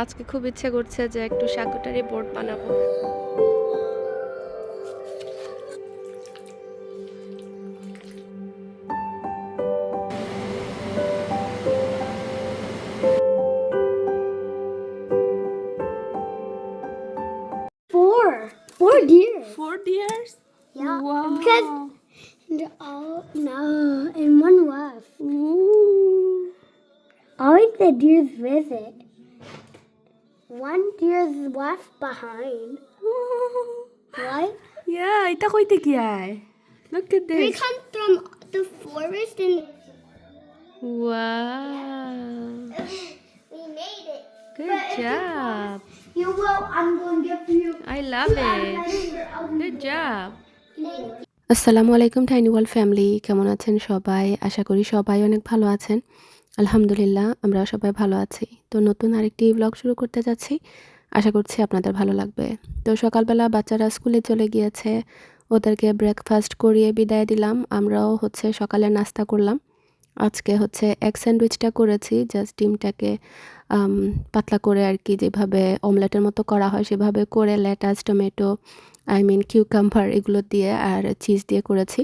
আজকে খুব ইচ্ছে করছে যে একটু শাকুটারি বোর্ড বানাবো। Four deer. 4 deers? Yeah. Wow. Because no, and one wolf. Ooh. All the deers visit. One deer's left behind. What? Yeah, এটা কইতে কি আয়? Look at They this. come from the forest and Wow. we made it. Good job. You will. I'm going to give you. I love it. Good job. আসসালামু আলাইকুম tiny world family, কেমন আছেন সবাই? আশা করি সবাই অনেক ভালো আছেন। আলহামদুলিল্লাহ আমরা সবাই ভালো আছি। তো নতুন আরেকটি ব্লগ শুরু করতে যাচ্ছি, আশা করছি আপনাদের ভালো লাগবে। তো সকালবেলা বাচ্চারা স্কুলে চলে গিয়েছে, ওদেরকে ব্রেকফাস্ট করিয়ে বিদায় দিলাম। আমরাও সকালে নাস্তা করলাম। আজকে এগ স্যান্ডউইচটা করেছি, জাস্ট ডিমটাকে পাতলা করে আর কি, যেভাবে অমলেটের মতো করা হয় সেভাবে করে লেটাস, টমেটো, কিউকাম্বার এগুলো দিয়ে আর চিজ দিয়ে করেছি।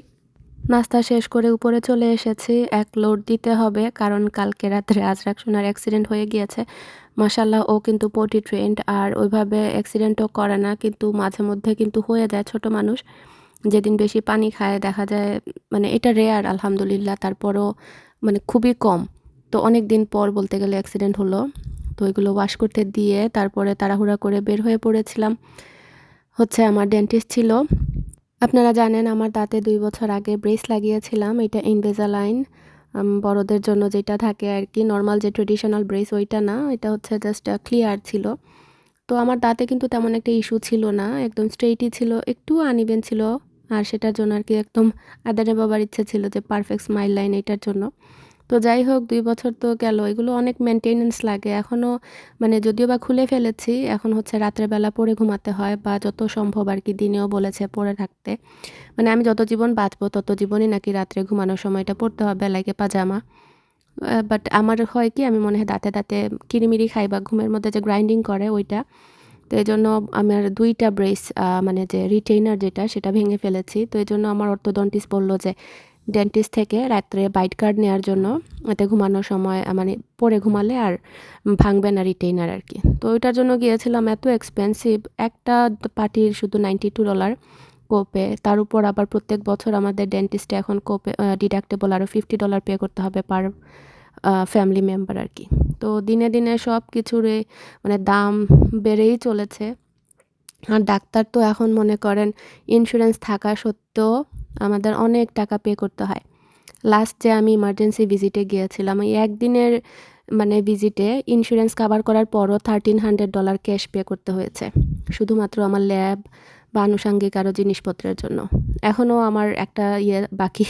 নাস্তা শেষ করে উপরে চলে এসেছি, এক লোড দিতে হবে, কারণ কালকে রাত্রে আজরাক সোনার অ্যাক্সিডেন্ট হয়ে গিয়েছে। মাশাল্লাহ ও কিন্তু পটি ট্রেন্ড, আর ওইভাবে অ্যাক্সিডেন্টও করে না, কিন্তু মাঝে মধ্যে কিন্তু হয়ে যায়। ছোট মানুষ যেদিন বেশি পানি খায় দেখা যায়, এটা রেয়ার আলহামদুলিল্লাহ, তারপরও খুবই কম। তো অনেক দিন পর বলতে গেলে অ্যাক্সিডেন্ট হলো। তো এগুলো ওয়াশ করতে দিয়ে তারপরে তাড়াহুড়া করে বের হয়ে পড়েছিলাম। আমার ডেন্টিস্ট ছিল। আপনারা জানেন আমার দাঁতে 2 বছর আগে ব্রেস লাগিয়েছিলাম। এটা ইনভিসালাইন, বড়দের জন্য যেটা থাকে আর কি, নর্মাল যে ট্রেডিশনাল ব্রেস ওইটা না, এটা জাস্ট ক্লিয়ার ছিল। তো আমার দাঁতে কিন্তু তেমন একটা ইস্যু ছিল না, একদম স্ট্রেইটই ছিল, একটু আনইভেন ছিল। আর সেটার জন্য আর কি একদম আদানে বাবার ইচ্ছে ছিল যে পারফেক্ট স্মাইল লাইন, এটার জন্য। তো যাই হোক, 2 বছর তো গেল, এগুলো অনেক মেনটেনেন্স লাগে এখনও। যদিও বা খুলে ফেলেছি, এখন রাত্রেবেলা পরে ঘুমাতে হয়, বা যত সম্ভব আর কি দিনেও বলেছে পরে থাকতে। আমি যত জীবন বাঁচবো তত জীবনই নাকি রাত্রে ঘুমানোর সময় এটা পরতে হবে, লাইকে পাজামা। বাট আমার হয় কি, আমি মনে হয় দাঁতে দাঁতে কিরিমিরি খাই, বা ঘুমের মধ্যে যে গ্রাইন্ডিং করে ওইটা। তো এই জন্য আমার 2টা ব্রেস, যে রিটেইনার যেটা, সেটা ভেঙে ফেলেছি। তো এই জন্য আমার অর্থোডন্টিস্ট বললো যে ডেন্টিস্ট থেকে রাত্রে বাইট কার্ড নেওয়ার জন্য, এতে ঘুমানোর সময় পরে ঘুমালে আর ভাঙবে না রিটেইনার আর কি। তো ওইটার জন্য গিয়েছিলাম, এত এক্সপেন্সিভ, একটা পার্টির শুধু $92 কোপে। তার উপর আবার প্রত্যেক বছর আমাদের ডেন্টিস্টে এখন কোপে ডিডাক্টেবল আরও $50 পে করতে হবে পার ফ্যামিলি মেম্বার আর কি। তো দিনে দিনে সব কিছুরই দাম বেড়েই চলেছে। আর ডাক্তার তো এখন মনে করেন ইন্স্যুরেন্স থাকা সত্ত্বেও আমাদের অনেক টাকা পে করতে হয়। লাস্ট যে আমি ইমার্জেন্সি ভিজিটে গিয়েছিলাম, এই একদিনের ভিজিটে ইন্স্যুরেন্স কাভার করার পরও $1300 ক্যাশ পে করতে হয়েছে, শুধুমাত্র আমার ল্যাব বা আনুষাঙ্গিক আরও জিনিসপত্রের জন্য। এখনও আমার একটা বাকি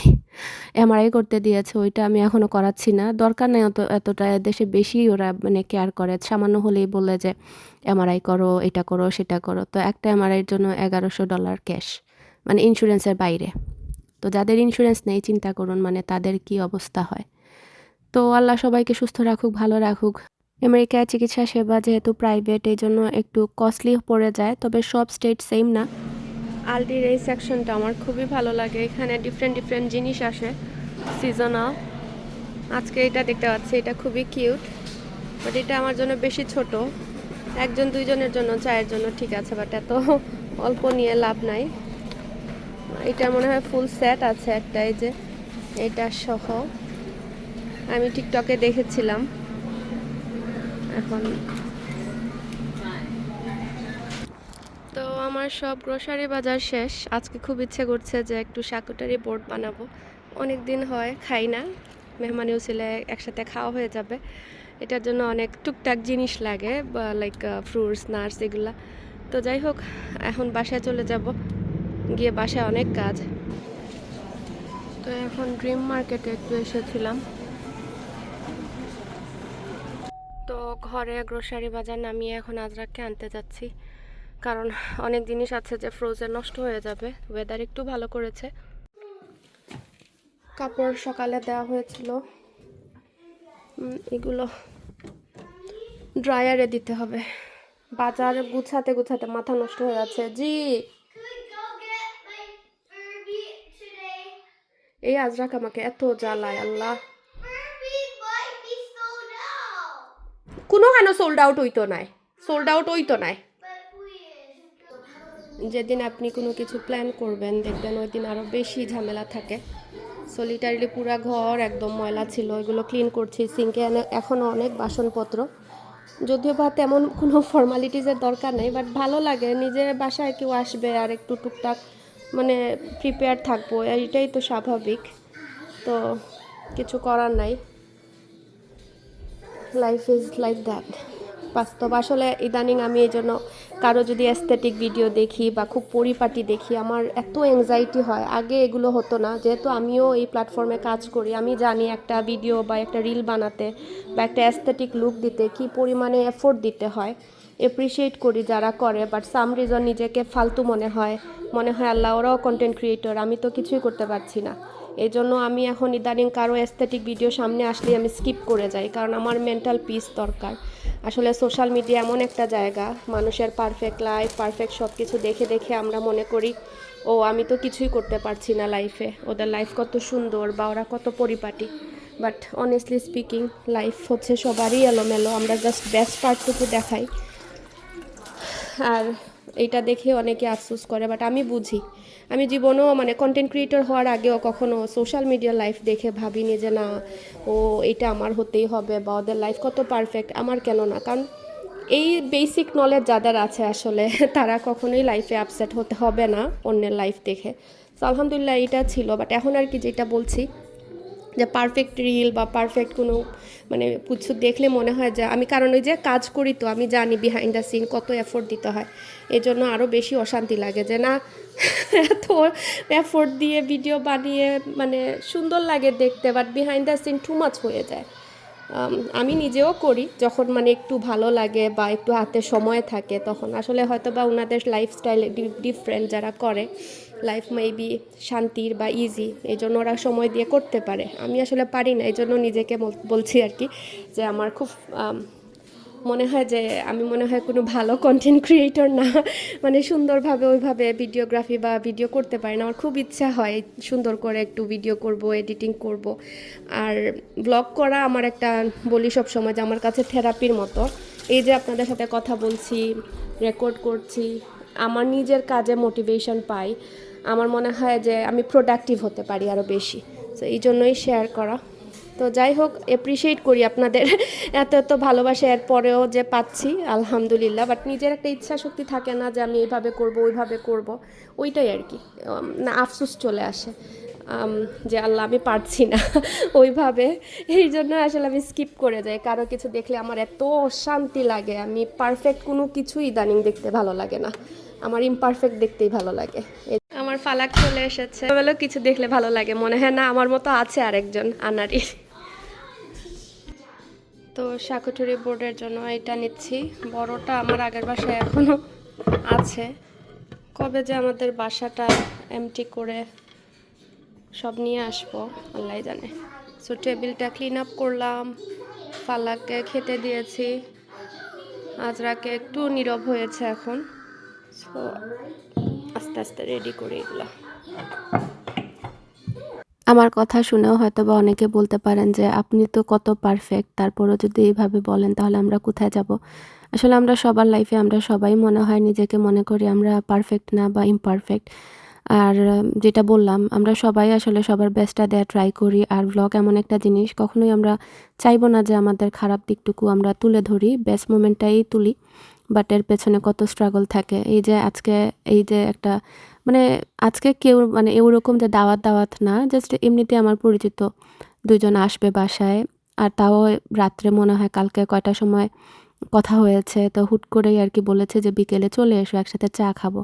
এমআরআই করতে দিয়েছে, ওইটা আমি এখনও করাচ্ছি না, দরকার নেই এতটা। দেশে বেশি ওরা কেয়ার করে, সামান্য হলেই বলে যে এমআরআই করো, এটা করো, সেটা করো। তো একটা এমআরআইয়ের জন্য $1100 ক্যাশ, ইন্স্যুরেন্সের বাইরে। তো যাদের ইন্স্যুরেন্স নেই চিন্তা করুন তাদের কি অবস্থা হয়। তো আল্লাহ সবাইকে সুস্থ রাখুক, ভালো রাখুক। আমেরিকায় চিকিৎসা সেবা যেহেতু প্রাইভেট, এই জন্য একটু কস্টলি পড়ে যায়, তবে সব স্টেট সেম না। আলডির এই সেকশনটা আমার খুবই ভালো লাগে, এখানে ডিফারেন্ট জিনিস আসে সিজনাল। আজকে এটা দেখতে পাচ্ছি, এটা খুবই কিউট, বাট এটা আমার জন্য বেশি ছোট। 1-2 জনের জন্য, চায়ের জন্য ঠিক আছে, বাট এত অল্প নিয়ে লাভ নাই। এটা মনে হয় ফুল সেট আছে একটা, এই যে এটা সহ, আমি টিকটকে দেখেছিলাম। এখন তো আমার সব গ্রোসারি বাজার শেষ। আজকে খুব ইচ্ছে করছে যে একটু শাকুটারি বোর্ড বানাবো, অনেক দিন হয় খাই না, মেহমান উসিলে একসাথে খাওয়া হয়ে যাবে। এটার জন্য অনেক টুকটাক জিনিস লাগে, বা লাইক ফ্রুটস, নাটস এগুলা। তো যাই হোক, এখন বাসায় চলে যাব, গিয়ে বাসায় অনেক কাজ। তো এখন ড্রিম মার্কেটে একটু এসেছিলাম। তো ঘরে গ্রোসারি বাজার নামিয়ে এখন আজরাককে আনতে যাচ্ছি, কারণ অনেক জিনিস আছে যে ফ্রোজেন নষ্ট হয়ে যাবে। ওয়েদার একটু ভালো করেছে। কাপড় সকালে দেওয়া হয়েছিল, এগুলো ড্রায়ারে দিতে হবে। বাজার গুছাতে গুছাতে মাথা নষ্ট হয়ে যাচ্ছে। জি, Could we go get my Furby today? এই আজরাক আমাকে এত জ্বালায় আল্লাহ। Furby might be sold out. কোনো কেন সোল্ড আউট হইতো নাই, সোল্ড আউট হইতো নাই। But please. যেদিন আপনি কোনো কিছু প্ল্যান করবেন দেখবেন ওই দিন আরও বেশি ঝামেলা থাকে। সলিটারিলি পুরা ঘর একদম ময়লা ছিল, ওইগুলো ক্লিন করছি। সিঙ্কে এখনও অনেক বাসনপত্র, যদিও বা তেমন কোনো ফর্মালিটিসের দরকার নেই, বাট ভালো লাগে নিজের বাসায় কেউ আসবে আর একটু টুকটাক মানে প্রিপেয়ার থাকবো, এইটাই তো স্বাভাবিক। তো কিছু করার নাই, লাইফ ইজ লাইক দ্যাট। বাস্তব আসলে ইদানিং আমি এই জন্য কারো যদি অ্যাস্থেটিক ভিডিও দেখি বা খুব পরিপাটি দেখি আমার এত অ্যাংজাইটি হয়। আগে এগুলো হতো না, যেহেতু আমিও এই প্ল্যাটফর্মে কাজ করি, আমি জানি একটা ভিডিও বা একটা রিল বানাতে বা একটা অ্যাস্থেটিক লুক দিতে কী পরিমাণে এফোর্ট দিতে হয়। এপ্রিসিয়েট করি যারা করে, বাট সাম রিজন নিজেকে ফালতু মনে হয় আল্লাহ ওরাও কন্টেন্ট ক্রিয়েটর, আমি তো কিছুই করতে পারছি না। এই জন্য আমি এখন ইদানিং কারো অ্যাস্থেটিক ভিডিও সামনে আসলে আমি স্কিপ করে যাই, কারণ আমার মেন্টাল পিস দরকার। আসলে সোশ্যাল মিডিয়া এমন একটা জায়গা, মানুষের পারফেক্ট লাইফ পারফেক্ট সব কিছু দেখে দেখে আমরা মনে করি ও আমি তো কিছুই করতে পারছি না লাইফে, ওদের লাইফ কত সুন্দর বা ওরা কত পরিপাটি। বাট অনেস্টলি স্পিকিং লাইফ হচ্ছে সবারই এলোমেলো, আমরা জাস্ট বেস্ট পার্টটুকু দেখাই। আর এইটা দেখে অনেকে আফসোস করে, বাট আমি বুঝি। আমি জীবনেও মানে কন্টেন্ট ক্রিয়েটর হওয়ার আগেও কখনো সোশ্যাল মিডিয়া লাইফ দেখে ভাবিনি যে না ও এটা আমার হতেই হবে বা ওদের লাইফ কত পারফেক্ট, আমার কেন না। কারণ এই বেসিক নলেজ যাদের আছে আসলে তারা কখনোই লাইফে আপসেট হতে হবে না অন্যের লাইফ দেখে। তো আলহামদুলিল্লাহ এটা ছিল। বাট এখন আর কি যেটা বলছি যে পারফেক্ট রিল বা পারফেক্ট কোনো মানে কিছু দেখলে মনে হয় যে আমি, কারণ ওই যে কাজ করি তো আমি জানি বিহাইন্ড দ্য সিন কত এফোর্ট দিতে হয়। এই জন্য আরও বেশি অশান্তি লাগে যে না এত এফোর্ট দিয়ে ভিডিও বানিয়ে মানে সুন্দর লাগে দেখতে, but behind the scene too much হয়ে যায়। আমি নিজেও করি যখন মানে একটু ভালো লাগে বা একটু হাতে সময় থাকে তখন। আসলে হয়তো বা ওনাদের লাইফস্টাইল ডিফারেন্ট, যারা করে লাইফ মেবি শান্তির বা ইজি, এই জন্য ওরা সময় দিয়ে করতে পারে। আমি আসলে পারি না, এই জন্য নিজেকে বলছি আর কি যে আমার খুব মনে হয় যে আমি মনে হয় কোনো ভালো কন্টেন্ট ক্রিয়েটর না, মানে সুন্দরভাবে ওইভাবে ভিডিওগ্রাফি বা ভিডিও করতে পারি না। আমার খুব ইচ্ছা হয় সুন্দর করে একটু ভিডিও করব, এডিটিং করব। আর ব্লগ করা আমার একটা, বলি সব সময় যে আমার কাছে থেরাপির মতো। এই যে আপনাদের সাথে কথা বলছি, রেকর্ড করছি, আমার নিজের কাজে মোটিভেশন পাই। আমার মনে হয় যে আমি প্রোডাক্টিভ হতে পারি আরও বেশি। তো এই জন্যই শেয়ার করা। তো যাই হোক, এপ্রিসিয়েট করি আপনাদের এত এত ভালোবাসা এর পরেও যে পাচ্ছি আলহামদুলিল্লাহ। বাট নিজের একটা ইচ্ছা শক্তি থাকে না যে আমি এইভাবে করব ওইভাবে করব, ওইটাই আর কি না আফসোস চলে আসে যে আল্লাহ আমি পারছি না ওইভাবে। এই জন্য আসলে আমি স্কিপ করে যাই। কারো কিছু দেখলে আমার এত অশান্তি লাগে, আমি পারফেক্ট কোনো কিছুই ইদানিং দেখতে ভালো লাগে না, আমার ইমপারফেক্ট দেখতেই ভালো লাগে। আমার ফালাক চলে এসেছে, বলো কিছু দেখলে ভালো লাগে মনে হয় না আমার মতো আছে আরেকজন আনারি। তো শাকুঠুরি বোর্ডের জন্য এটা নিচ্ছি, বড়টা আমার আগের বাসায় এখনও আছে। কবে যে আমাদের বাসাটা এমটি করে সব নিয়ে আসবো আল্লাহ জানে। সো টেবিলটা ক্লিন আপ করলাম, ফালাককে খেতে দিয়েছি, আজরাকে একটু নীরব হয়েছে এখন। সো আস্তে আস্তে রেডি করে এগুলো। আমার কথা শুনেও হয়তো বা অনেকে বলতে পারেন যে আপনি তো কত পারফেক্ট, তারপরও যদি এইভাবে বলেন তাহলে আমরা কোথায় যাব। আসলে আমরা সবার লাইফে আমরা সবাই মনে হয় নিজেকে মনে করি আমরা পারফেক্ট না বা ইমপারফেক্ট। আর যেটা বললাম আমরা সবাই আসলে সবার বেস্টটা দেওয়া ট্রাই করি। আর ব্লগ এমন একটা জিনিস কখনোই আমরা চাইবো না যে আমাদের খারাপ দিকটুকু আমরা তুলে ধরি, বেস্ট মোমেন্টটাই তুলি। বাট এর পেছনে কত স্ট্রাগল থাকে। এই যে আজকে এই যে একটা মানে আজকে কেউ মানে ওরকম যে দাওয়াত না, জাস্ট এমনিতে আমার পরিচিত ২ জন আসবে বাসায়। আর তাও রাত্রে মনে হয় কালকে কয়টার সময় কথা হয়েছে, তো হুট করেই আর কি বলেছে যে বিকেলে চলে এসো একসাথে চা খাবো।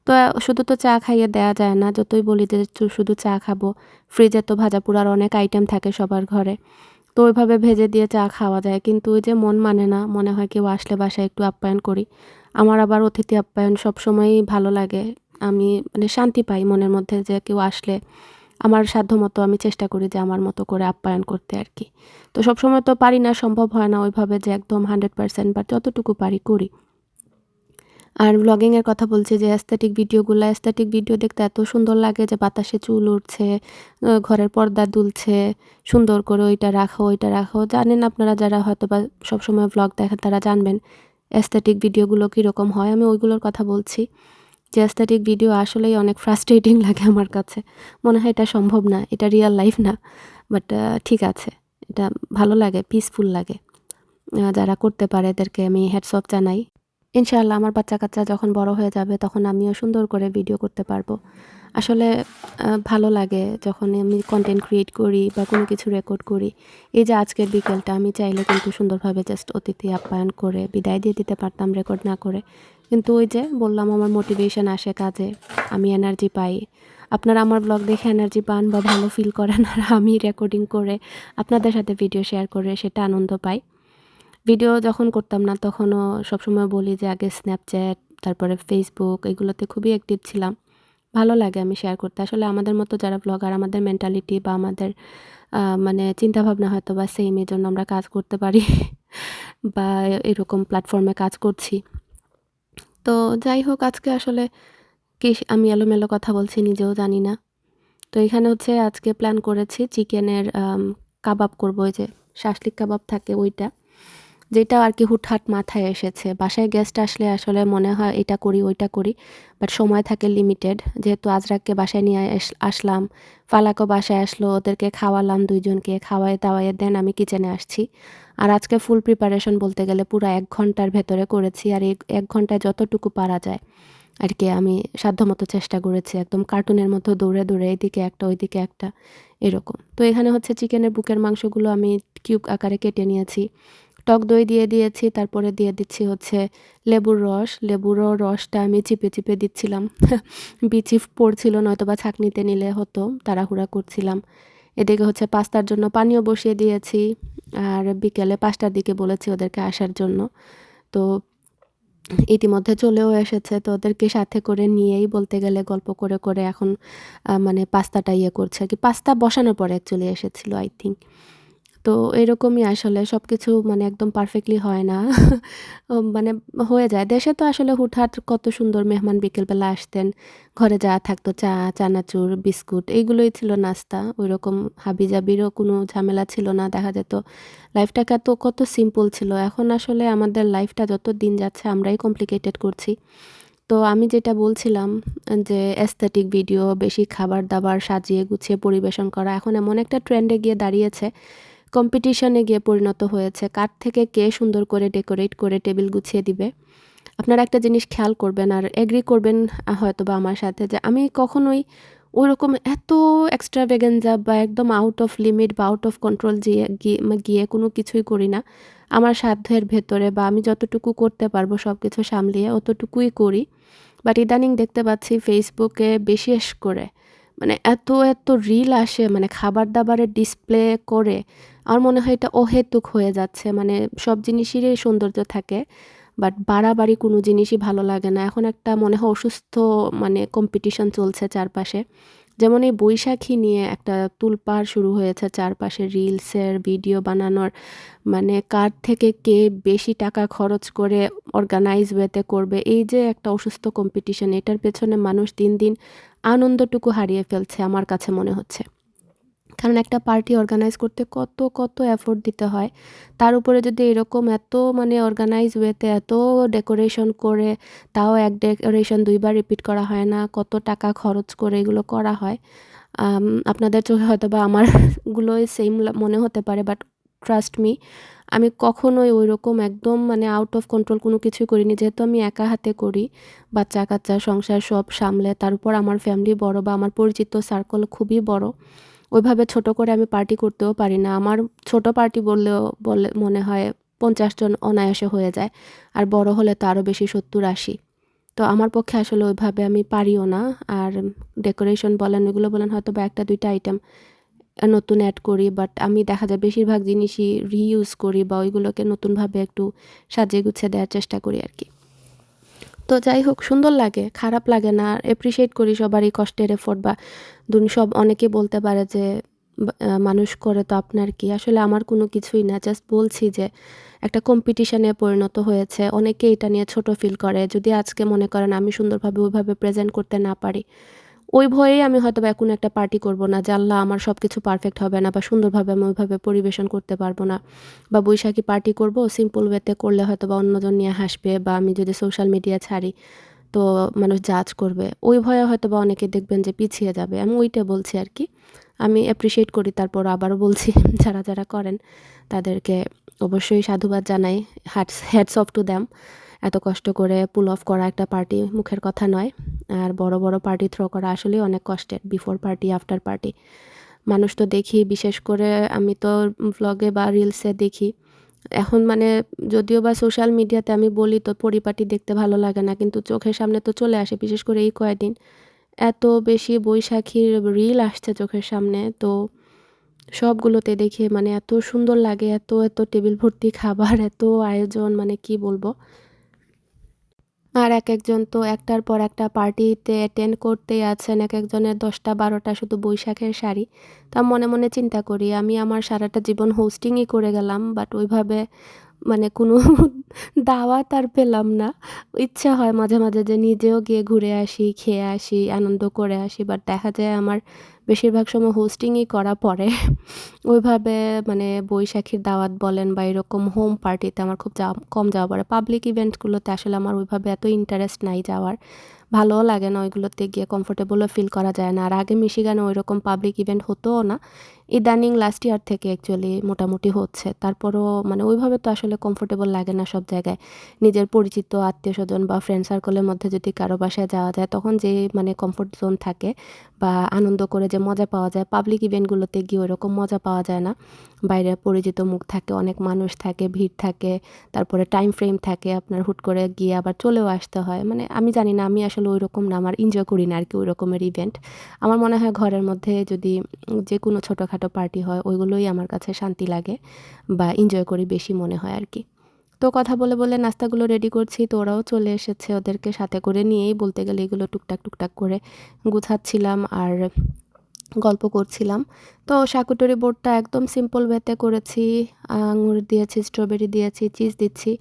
তো শুধু তো চা খাইয়ে দেয়া যায় না, যতই বলি যে শুধু চা খাবো, ফ্রিজে তো ভাজা পোড়ার অনেক আইটেম থাকে সবার ঘরে, তো ওইভাবে ভেজে দিয়ে চা খাওয়া যায়। কিন্তু ওই যে মন মানে না, মনে হয় কেউ আসলে বাসায় একটু আপ্যায়ন করি। আমার আবার অতিথি আপ্যায়ন সবসময়ই ভালো লাগে, আমি মানে শান্তি পাই মনের মধ্যে যে কেউ আসলে আমার সাধ্যমতো আমি চেষ্টা করি যে আমার মতো করে আপ্যায়ন করতে আর কি। তো সবসময় তো পারি না, সম্ভব হয় না ওইভাবে যে একদম 100%, বাট যতটুকু পারি করি। আর ব্লগিংয়ের কথা বলছি যে অ্যাস্থেটিক ভিডিও দেখতে এত সুন্দর লাগে যে বাতাসে চুল উড়ছে, ঘরের পর্দা দুলছে, সুন্দর করে ওইটা রাখো, ওইটা রাখো। জানেন আপনারা যারা হয়তোবা সবসময় ব্লগ দেখেন তারা জানবেন অ্যাস্থেটিক ভিডিওগুলো কীরকম হয়। আমি ওইগুলোর কথা বলছি যে অ্যাস্থেটিক ভিডিও আসলেই অনেক ফ্রাস্ট্রেটিং লাগে আমার কাছে। মনে হয় এটা সম্ভব না, এটা রিয়াল লাইফ না। বাট ঠিক আছে, এটা ভালো লাগে, পিসফুল লাগে। যারা করতে পারে এদেরকে আমি হ্যাটস অফ জানাই। ইনশাআল্লাহ আমার বাচ্চা-কাচ্চা যখন বড় হয়ে যাবে তখন আমিও সুন্দর করে ভিডিও করতে পারবো। আসলে ভালো লাগে যখন আমি কনটেন্ট ক্রিয়েট করি বা কোনো কিছু রেকর্ড করি। এই যে আজকের বিকেলটা আমি চাইলে কিন্তু সুন্দরভাবে জাস্ট অতিথি আপ্যায়ন করে বিদায় দিয়ে দিতে পারতাম রেকর্ড না করে। কিন্তু ওই যে বললাম আমার মোটিভেশন আসে কাজে, আমি এনার্জি পাই। আপনারা আমার ব্লগ দেখে এনার্জি পান বা ভালো ফিল করেন, আর আমি রেকর্ডিং করে আপনাদের সাথে ভিডিও শেয়ার করে সেটা আনন্দ পাই। ভিডিও যখন করতাম না তখনও সবসময় বলি যে আগে স্ন্যাপচ্যাট, তারপরে ফেসবুক এগুলোতে খুবই অ্যাক্টিভ ছিলাম। ভালো লাগে আমি শেয়ার করতে। আসলে আমাদের মতো যারা ব্লগার, আমাদের মেন্টালিটি বা আমাদের মানে চিন্তাভাবনা হয়তোবা সেম, এজন্য আমরা কাজ করতে পারি বা এরকম প্ল্যাটফর্মে কাজ করছি। তো যাই হোক, আজকে আসলে আমি এলোমেলো কথা বলছি নিজেও জানি না। তো এখানে হচ্ছে আজকে প্ল্যান করেছি চিকেনের কাবাব করব, ওই যে শাসলিক কাবাব থাকে ওইটা। যেটা আর কি হুটহাট মাথায় এসেছে। বাসায় গেস্ট আসলে আসলে মনে হয় এটা করি, ওইটা করি। বাট সময় থাকে লিমিটেড। যেহেতু আজরাককে বাসায় নিয়ে আসলাম, ফালাকও বাসায় আসলো, ওদেরকে খাওয়ালাম ২ জনকে, খাওয়ায়ে-দাওয়ায়ে দেন আমি কিচেনে আসছি। আর আজকে ফুল প্রিপারেশন বলতে গেলে পুরা ১ ঘন্টার ভেতরে করেছি। আর এই ১ ঘন্টায় যতটুকু পারা যায় আর কি আমি সাধ্যমতো চেষ্টা করেছি। একদম কার্টুনের মতো দৌড়ে, দৌড়ে এদিকে একটা, ওইদিকে একটা, এরকম। তো এখানে হচ্ছে চিকেনের বুকের মাংসগুলো আমি কিউব আকারে কেটে নিয়েছি। টক দই দিয়ে দিয়েছি, তারপরে দিয়ে দিচ্ছি হচ্ছে লেবুর রস। লেবুরও রসটা আমি চিপে, চিপে দিচ্ছিলাম। বিচি পড়ছিল, নয়তোবা ছাঁকনিতে নিলে হতো, তাড়াহুড়া করছিলাম। এদিকে হচ্ছে পাস্তার জন্য পানিও বসিয়ে দিয়েছি। আর বিকেলে ৫টার দিকে বলেছি ওদেরকে আসার জন্য। তো ইতিমধ্যে চলেও এসেছে। তো ওদেরকে সাথে করে নিয়েই বলতে গেলে গল্প করে, করে এখন মানে পাস্তাটা ইয়ে করছে আরকি। পাস্তা বসানোর পরে অ্যাকচুয়ালি এসেছিল আই থিংক। তো এরকমই আসলে সবকিছু মানে একদম পারফেক্টলি হয় না। মানে হয়ে যায়। দেশে তো আসলে হুটহাট কত সুন্দর মেহমান বিকেলবেলা আসতেন। ঘরে যা থাকতো চা, চানাচুর, বিস্কুট এইগুলোই ছিল নাস্তা। ওইরকম হাবিজাবিরও কোনো ঝামেলা ছিল না। দেখা যেত লাইফটা কত সিম্পল ছিল। এখন আসলে আমাদের লাইফটা যত দিন যাচ্ছে আমরাই কমপ্লিকেটেড করছি। তো আমি যেটা বলছিলাম যে অ্যাস্থেটিক ভিডিও, বেশি খাবার-দাবার সাজিয়ে গুছিয়ে পরিবেশন করা এখন এমন একটা ট্রেন্ডে গিয়ে দাঁড়িয়েছে, কম্পিটিশনে গিয়ে পরিণত হয়েছে। কার থেকে কে সুন্দর করে ডেকোরেট করে টেবিল গুছিয়ে দিবে। আপনারা একটা জিনিস খেয়াল করবেন আর এগ্রি করবেন হয়তোবা আমার সাথে, যে আমি কখনোই ওইরকম এত এক্সট্রাভ্যাগেন্সা বা একদম আউট অফ লিমিট বা আউট অফ কন্ট্রোল গিয়ে কোনো কিছুই করি না। আমার সাধ্যের ভেতরে বা আমি যতটুকু করতে পারবো সবকিছু সামলিয়ে অতটুকুই করি। বাট ইদানিং দেখতে পাচ্ছি ফেসবুকে বিশেষ করে মানে এত রিল আসে, মানে খাবার-দাবারের ডিসপ্লে করে। আমার মনে হয় এটা অহেতুক হয়ে যাচ্ছে। মানে সব জিনিসেরই সৌন্দর্য থাকে। বাট বাড়াবাড়ি কোনো জিনিসই ভালো লাগে না। এখন একটা মনে হয় অসুস্থ মানে কম্পিটিশন চলছে চারপাশে। যেমন এই বৈশাখী নিয়ে একটা তোলপাড় শুরু হয়েছে চারপাশে, রিলসের ভিডিও বানানোর। মানে কার থেকে কে বেশি টাকা খরচ করে অর্গানাইজ ওয়েতে করবে। এই যে একটা অসুস্থ কম্পিটিশন, এটার পেছনে মানুষ দিন, দিন আনন্দটুকু হারিয়ে ফেলছে আমার কাছে মনে হচ্ছে। কারণ একটা পার্টি অর্গানাইজ করতে কত এফোর্ট দিতে হয়। তার উপরে যদি এরকম এত মানে অর্গানাইজ ওয়েতে এত ডেকোরেশন করে, তাও এক ডেকোরেশন ২ বার রিপিট করা হয় না, কত টাকা খরচ করে এগুলো করা হয়। আপনাদের চোখে হয়তোবা আমার গুলোই সেম মনে হতে পারে, বাট ট্রাস্ট মি, আমি কখনোই ওইরকম একদম মানে আউট অফ কন্ট্রোল কোনো কিছুই করিনি। যেহেতু আমি একা হাতে করি, বাচ্চা-কাচ্চা, সংসার সব সামলে, তার উপর আমার ফ্যামিলি বড় বা আমার পরিচিত সার্কেল খুবই বড়। ওইভাবে ছোট করে আমি পার্টি করতেও পারি না। আমার ছোট পার্টি বলে মনে হয় ৫০ জন অনায়াসে হয়ে যায়। আর বড় হলে তো আরও বেশি ৭০-৮০। তো আমার পক্ষে আসলে ওইভাবে আমি পারিও না। আর ডেকোরেশন বলেন, ওগুলো বলেন হয়তোবা ১টা ২টা আইটেম নতুন এড করি। বাট আমি দেখা যায় বেশিরভাগ জিনিসই রিইউজ করি বা ওইগুলোকে নতুনভাবে একটু সাজিয়ে গুছিয়ে দেওয়ার চেষ্টা করি আরকি। তো যাই হোক সুন্দর লাগে, খারাপ লাগে না। অ্যাপ্রিশিয়েট করি সবারই কষ্টের এফোর্ট বা সব অনেকে বলতে পারে যে মানুষ করে তো আপনার কি? আসলে আমার কোনো কিছুই না। জাস্ট বলছি যে একটা কম্পিটিশনে পরিণত হয়েছে। অনেকে এটা নিয়ে ছোট ফিল করে। যদি আজকে মনে করেন আমি সুন্দরভাবে ওইভাবে প্রেজেন্ট করতে না পারি, ওই ভয়েই আমি হয়তোবা কোনো একটা পার্টি করব না যে আল্লাহ আমার সবকিছু পারফেক্ট হবে না বা সুন্দরভাবে আমি ওইভাবে পরিবেশন করতে পারবো না। বা বৈশাখী পার্টি করব, সিম্পল ওয়েতে করলে হয়তোবা অন্যজন নিয়ে হাসবে বা আমি যদি সোশ্যাল মিডিয়া ছাড়ি তো মানুষ জাজ করবে। ওই ভয়ে হয়তোবা অনেকে দেখবেন যে পিছিয়ে যাবে। আমি ওইটা বলছি আরকি। আমি অ্যাপ্রিশিয়েট করি, তারপর আবারও বলছি যারা করেন তাদেরকে অবশ্যই সাধুবাদ জানাই। Hats off to them. এত কষ্ট করে পুল অফ করা একটা পার্টি মুখের কথা নয়। আর বড় পার্টি থ্রো করা আসলেই অনেক কষ্টের। Before party, after party. মানুষ তো দেখি, বিশেষ করে আমি তো ভ্লগে বা রিলসে দেখি। এখন মানে যদিও বা সোশ্যাল মিডিয়াতে আমি বলি তো পরিপাটি দেখতে ভালো লাগে না। কিন্তু চোখের সামনে তো চলে আসে। বিশেষ করে এই কয়দিন এত বেশি বৈশাখীর রিল আসছে চোখের সামনে। তো সবগুলোতে দেখে মানে এত সুন্দর লাগে, এত টেবিল ভর্তি খাবার, এত আয়োজন, মানে কি বলবো। আর একেকজন তো একটার পর একটা পার্টিতে অ্যাটেন্ড করতেই আছেন। একেকজনের ১০টা ১২টা শুধু বৈশাখের শাড়ি। তা মনে চিন্তা করি আমি আমার সারাটা জীবন হোস্টিংই করে গেলাম। বাট ওইভাবে মানে কোনো দাওয়াত আর পেলাম না। ইচ্ছা হয় মাঝে যে নিজেও গিয়ে ঘুরে আসি, খেয়ে আসি, আনন্দ করে আসি। বাট দেখা যায় আমার বেশিরভাগ সময় হোস্টিংই করা পড়ে। ওইভাবে মানে বৈশাখীর দাওয়াত বলেন বা এরকম হোম পার্টিতে আমার খুব কম যাওয়া পড়ে। পাবলিক ইভেন্টগুলোতে আসলে আমার ওইভাবে এত ইন্টারেস্ট নাই যাওয়ার। ভালোও লাগে না ওইগুলোতে গিয়ে, কমফোর্টেবলও ফিল করা যায় না। আর আগে মিশিগানে ওইরকম পাবলিক ইভেন্ট হতোও না। ইদানিং লাস্ট ইয়ার থেকে অ্যাকচুয়ালি মোটামুটি হচ্ছে। তারপরও মানে ওইভাবে তো আসলে কমফোর্টেবল লাগে না সব জায়গায়। নিজের পরিচিত আত্মীয়স্বজন বা ফ্রেন্ড সার্কেলের মধ্যে যদি কারো বাসায় যাওয়া যায় তখন যে মানে কমফোর্ট জোন থাকে বা আনন্দ করে যে মজা পাওয়া যায়, পাবলিক ইভেন্টগুলোতে গিয়ে ওইরকম মজা পাওয়া যায় না। বাইরে পরিচিত মুখ থাকে, অনেক মানুষ থাকে, ভিড় থাকে, তারপরে টাইম ফ্রেম থাকে, আপনার হুট করে গিয়ে আবার চলেও আসতে হয়। মানে আমি জানি না, আমি আসলে ওইরকম না, আমার এনজয় করি না আরকি ওই রকমের ইভেন্ট। আমার মনে হয় ঘরের মধ্যে যদি যেকোনো ছোটোখাটো পার্টি হয় ওইগুলোই আমার কাছে শান্তি লাগে বা এনজয় করি বেশি মনে হয় আরকি। তো কথা বলে নাস্তাগুলো রেডি করছি, তো ওরাও চলে এসেছে। ওদেরকে সাথে করে নিয়েই বলতে গেলে এগুলো টুকটাক করে গুছাচ্ছিলাম আর গল্প করছিলাম। তো শাকুটরি বোর্ডটা একদম সিম্পল ওয়েতে করেছি। আঙুর দিয়েছি, স্ট্রবেরি দিয়েছি, চিজ দিচ্ছি।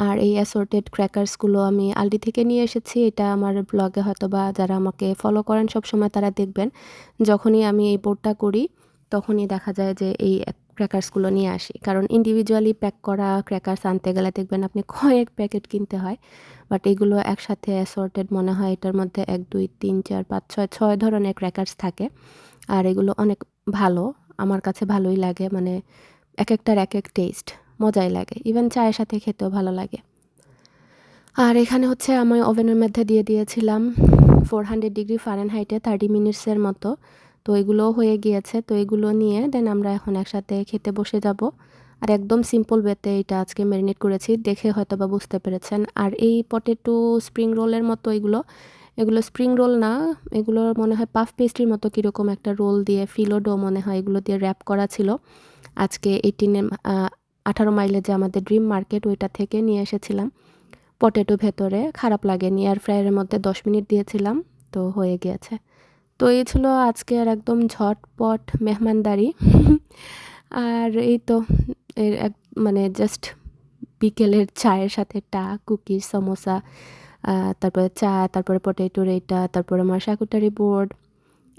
আর এই অ্যাসর্টেড ক্র্যাকার্সগুলো আমি আলডি থেকে নিয়ে এসেছি। এটা আমার ব্লগে হয়তোবা যারা আমাকে ফলো করেন সবসময় তারা দেখবেন। যখনই আমি এই বোর্ডটা করি তখনই দেখা যায় যে এই ক্র্যাকার্সগুলো নিয়ে আসি। কারণ ইন্ডিভিজুয়ালি প্যাক করা ক্র্যাকার্স আনতে গেলে দেখবেন আপনি কয়েক প্যাকেট কিনতে হয়। বাট এগুলো একসাথে অ্যাসর্টেড মনে হয় এটার মধ্যে ১, ২, ৩, ৪, ৫, ৬ ধরনের ক্র্যাকার্স থাকে। আর এগুলো অনেক ভালো। আমার কাছে ভালোই লাগে। মানে একেকটার একেক টেস্ট। মজাই লাগে। ইভেন চায়ের সাথে খেতেও ভালো লাগে। আর এখানে হচ্ছে আমি ওভেনের মধ্যে দিয়ে দিয়েছিলাম 400 ডিগ্রি ফারেনহাইটে 30 মিনিটসের মতো। তো এগুলোও হয়ে গিয়েছে। তো এগুলো নিয়ে দেন আমরা এখন একসাথে খেতে বসে যাব। আর একদম সিম্পল ওয়েতে এটা আজকে মেরিনেট করেছি। দেখে হয়তোবা বুঝতে পেরেছেন। আর এই পটেটো স্প্রিং রোলের মতো এগুলো স্প্রিং রোল না, এগুলোর মনে হয় পাফ পেস্ট্রির মতো কীরকম একটা রোল দিয়ে ফিলো ডো মনে হয় এগুলো দিয়ে র্যাপ করা ছিল। আজকে 18 মাইলে যে আমাদের ড্রিম মার্কেট ওইটা থেকে নিয়ে এসেছিলাম। পটেটো ভেতরে, খারাপ লাগেনি। এয়ার ফ্রায়ারের মধ্যে 10 মিনিট দিয়েছিলাম, তো হয়ে গিয়েছে। তো এই ছিল আজকের একদম ঝটপট মেহমানদারি। আর এই তো এর এক মানে জাস্ট বিকেলের চায়ের সাথে কুকিজ, সমোসা, তারপরে চা, তারপরে পটেটোর এইটা, তারপরে আমার শাকুটারি বোর্ড।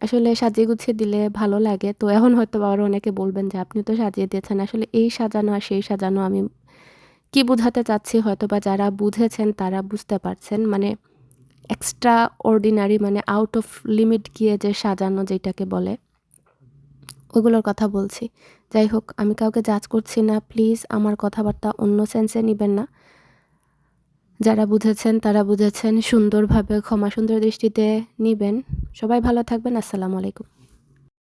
আসলে সাজিয়ে গুছিয়ে দিলে ভালো লাগে। তো এখন হয়তোবা আরও অনেকে বলবেন যে আপনি তো সাজিয়ে দিয়েছেন। আসলে এই সাজানো আর সেই সাজানো আমি কি বোঝাতে চাচ্ছি হয়তোবা যারা বুঝেছেন তারা বুঝতে পারছেন। মানে এক্সট্রা অর্ডিনারি, মানে আউট অফ লিমিট গিয়ে যে সাজানো যেটাকে বলে, ওগুলোর কথা বলছি। যাই হোক, আমি কাউকে জাজ করছি না। প্লিজ আমার কথাবার্তা অন্য সেন্সে নিবেন না। যারা বুঝেছেন তারা বুঝেছেন। সুন্দরভাবে ক্ষমা সুন্দর দৃষ্টিতে নিবেন। সবাই ভালো থাকবেন। আসসালামু আলাইকুম।